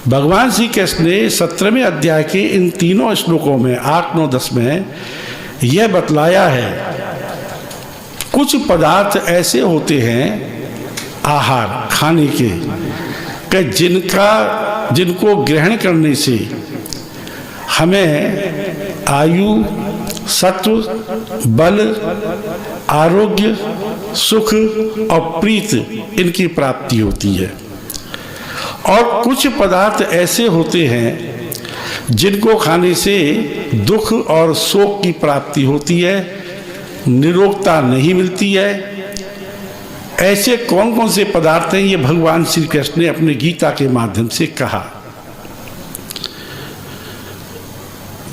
भगवान श्री कृष्ण ने 17वें अध्याय के इन तीनों श्लोकों में 8, 9, 10 में यह बतलाया है, कुछ पदार्थ ऐसे होते हैं आहार खाने के कि जिनको ग्रहण करने से हमें आयु, सत्व, बल, आरोग्य, सुख और प्रीत इनकी प्राप्ति होती है। और कुछ पदार्थ ऐसे होते हैं जिनको खाने से दुख और शोक की प्राप्ति होती है, निरोगता नहीं मिलती है। ऐसे कौन कौन से पदार्थ हैं, ये भगवान श्री कृष्ण ने अपने गीता के माध्यम से कहा।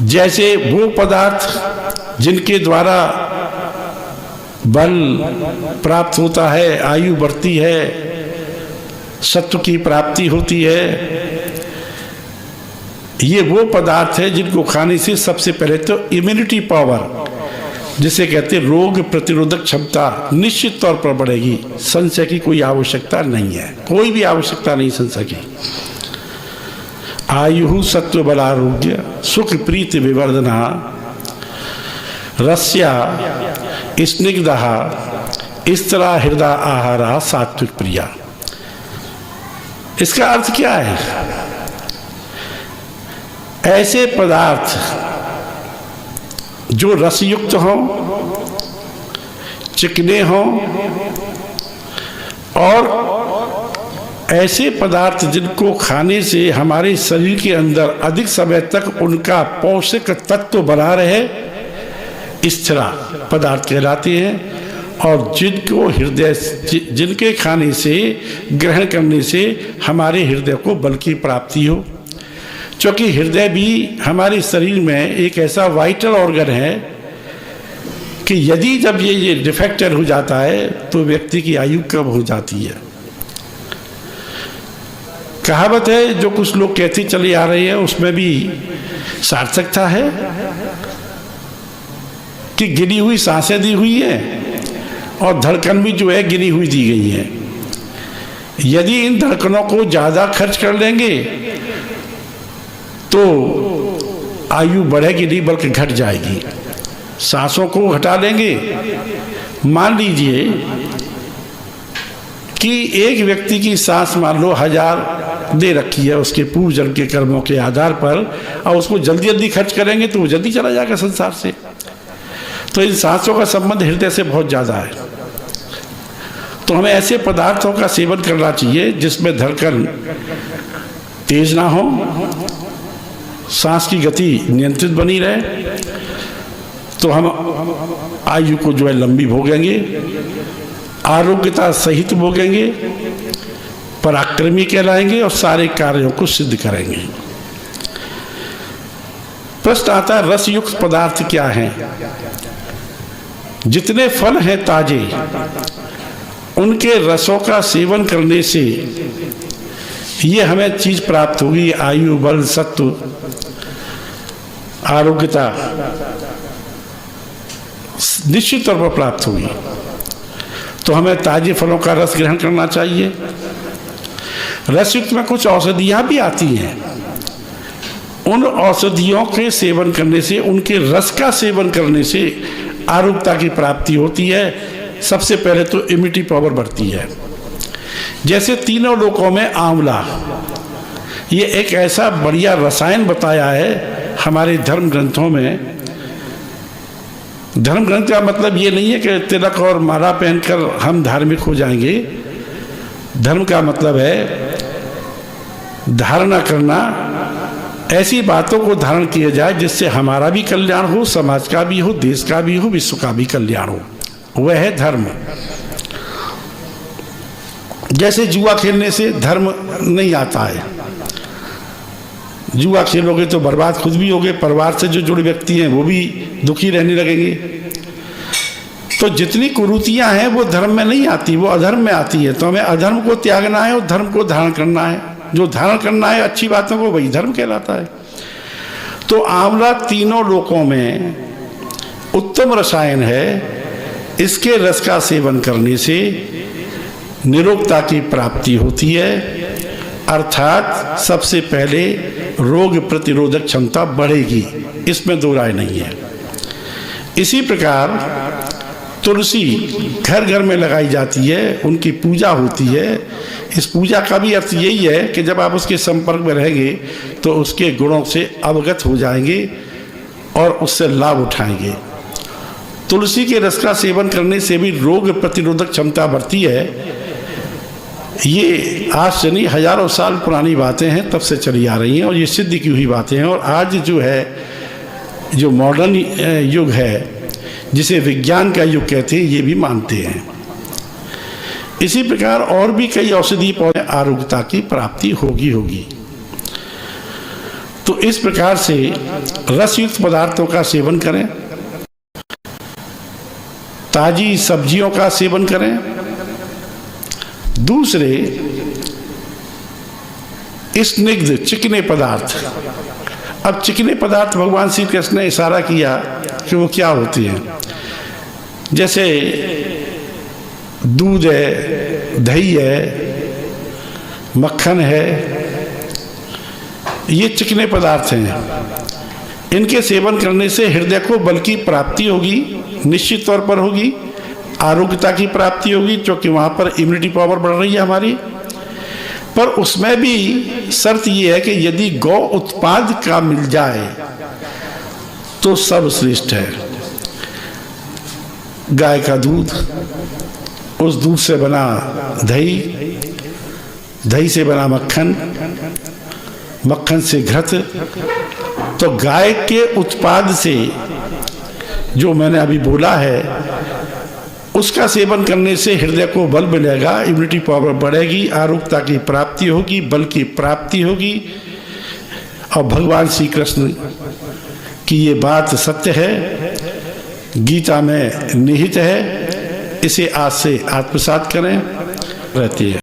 जैसे वो पदार्थ जिनके द्वारा बल प्राप्त होता है, आयु बढ़ती है, सत्व की प्राप्ति होती है, ये वो पदार्थ है जिनको खाने से सबसे पहले तो इम्यूनिटी पावर, जिसे कहते हैं रोग प्रतिरोधक क्षमता, निश्चित तौर पर बढ़ेगी। संशय की कोई आवश्यकता नहीं है, कोई भी आवश्यकता नहीं संशय की। आयु, सत्व, बल, आरोग्य, सुख, प्रीति, विवर्धना, रस्या, स्निग्धा, स्त्रा, हृदय, आहारा, सात्विक प्रिया। इसका अर्थ क्या है? ऐसे पदार्थ जो रसयुक्त हों, चिकने हों, और ऐसे पदार्थ जिनको खाने से हमारे शरीर के अंदर अधिक समय तक उनका पोषक तत्व बना रहे, स्थिर पदार्थ कहलाते हैं। और जिनको जिनके खाने से, ग्रहण करने से हमारे हृदय को बल की प्राप्ति हो, क्योंकि हृदय भी हमारे शरीर में एक ऐसा वाइटल ऑर्गन है कि यदि जब ये डिफेक्टेड हो जाता है तो व्यक्ति की आयु कम हो जाती है। कहावत है, जो कुछ लोग कहते चले आ रहे हैं उसमें भी सार्थकता है कि गिनी हुई सांसें दी हुई है और धड़कन भी जो है गिनी हुई दी गई है। यदि इन धड़कनों को ज़्यादा खर्च कर लेंगे तो आयु बढ़ेगी नहीं बल्कि घट जाएगी। सांसों को घटा लेंगे, मान लीजिए कि एक व्यक्ति की सांस मान लो 1000 दे रखी है उसके पूर्व जन्म के कर्मों के आधार पर, और उसको जल्दी जल्दी खर्च करेंगे तो वो जल्दी चला जाएगा संसार से। तो इन सांसों का संबंध हृदय से बहुत ज़्यादा है। तो हमें ऐसे पदार्थों का सेवन करना चाहिए जिसमें धड़कन तेज ना हो, सांस की गति नियंत्रित बनी रहे, तो हम आयु को जो है लंबी भोगेंगे, आरोग्यता सहित भोगेंगे, पराक्रमी कहलाएंगे और सारे कार्यों को सिद्ध करेंगे। प्रश्न आता है, रसयुक्त पदार्थ क्या हैं? जितने फल हैं ताजे, उनके रसों का सेवन करने से ये हमें चीज प्राप्त होगी, आयु, बल, सत्व, आरोग्यता निश्चित तौर पर प्राप्त होगी। तो हमें ताजे फलों का रस ग्रहण करना चाहिए। रसयुक्त में कुछ औषधियाँ भी आती हैं, उन औषधियों के सेवन करने से, उनके रस का सेवन करने से आरोग्यता की प्राप्ति होती है। सबसे पहले तो इम्यूनिटी पावर बढ़ती है। जैसे तीनों लोकों में आंवला, ये एक ऐसा बढ़िया रसायन बताया है हमारे धर्म ग्रंथों में। धर्म ग्रंथ का मतलब ये नहीं है कि तिलक और माला पहनकर हम धार्मिक हो जाएंगे। धर्म का मतलब है धारणा करना, ऐसी बातों को धारण किया जाए जिससे हमारा भी कल्याण हो, समाज का भी हो, देश का भी हो, विश्व का भी कल्याण हो। वह है धर्म। जैसे जुआ खेलने से धर्म नहीं आता है। जुआ खेलोगे तो बर्बाद खुद भी होगे, परिवार से जो जुड़े व्यक्ति हैं वो भी दुखी रहने लगेंगे। तो जितनी कुरीतियां हैं वो धर्म में नहीं आती, वो अधर्म में आती है। तो हमें अधर्म को त्यागना है और धर्म को धारण करना है। जो धारण करना है अच्छी बातों को, वही धर्म कहलाता है। तो आंवला तीनों लोकों में उत्तम रसायन है। इसके रस का सेवन करने से निरोगता की प्राप्ति होती है, अर्थात सबसे पहले रोग प्रतिरोधक क्षमता बढ़ेगी, इसमें दो राय नहीं है। इसी प्रकार तुलसी घर घर में लगाई जाती है, उनकी पूजा होती है। इस पूजा का भी अर्थ यही है कि जब आप उसके संपर्क में रहेंगे तो उसके गुणों से अवगत हो जाएंगे और उससे लाभ उठाएंगे। तुलसी के रस का सेवन करने से भी रोग प्रतिरोधक क्षमता बढ़ती है। ये आज से नहीं, हजारों साल पुरानी बातें हैं, तब से चली आ रही हैं और ये सिद्ध की हुई बातें हैं। और आज जो है, जो मॉडर्न युग है, जिसे विज्ञान का युग कहते हैं, ये भी मानते हैं। इसी प्रकार और भी कई औषधीय पौधे आरोग्यता की प्राप्ति होगी। तो इस प्रकार से रसयुक्त पदार्थों का सेवन करें, ताजी सब्जियों का सेवन करें। दूसरे स्निग्ध चिकने पदार्थ। अब चिकने पदार्थ भगवान श्री कृष्ण ने इशारा किया कि वो क्या होती हैं। जैसे दूध है, दही है, मक्खन है, ये चिकने पदार्थ हैं। इनके सेवन करने से हृदय को बल की प्राप्ति होगी, निश्चित तौर पर होगी। आरोग्यता की प्राप्ति होगी, क्योंकि वहाँ पर इम्यूनिटी पावर बढ़ रही है हमारी। पर उसमें भी शर्त ये है कि यदि गौ उत्पाद का मिल जाए तो सर्वश्रेष्ठ है। गाय का दूध, उस दूध से बना दही, दही से बना मक्खन, मक्खन से घृत। तो गाय के उत्पाद से जो मैंने अभी बोला है, उसका सेवन करने से हृदय को बल मिलेगा, इम्यूनिटी पावर बढ़ेगी, आरोग्यता की प्राप्ति होगी, बल की प्राप्ति होगी। और भगवान श्री कृष्ण की ये बात सत्य है, गीता में निहित है। इसे आज से आत्मसात करें, रहती है।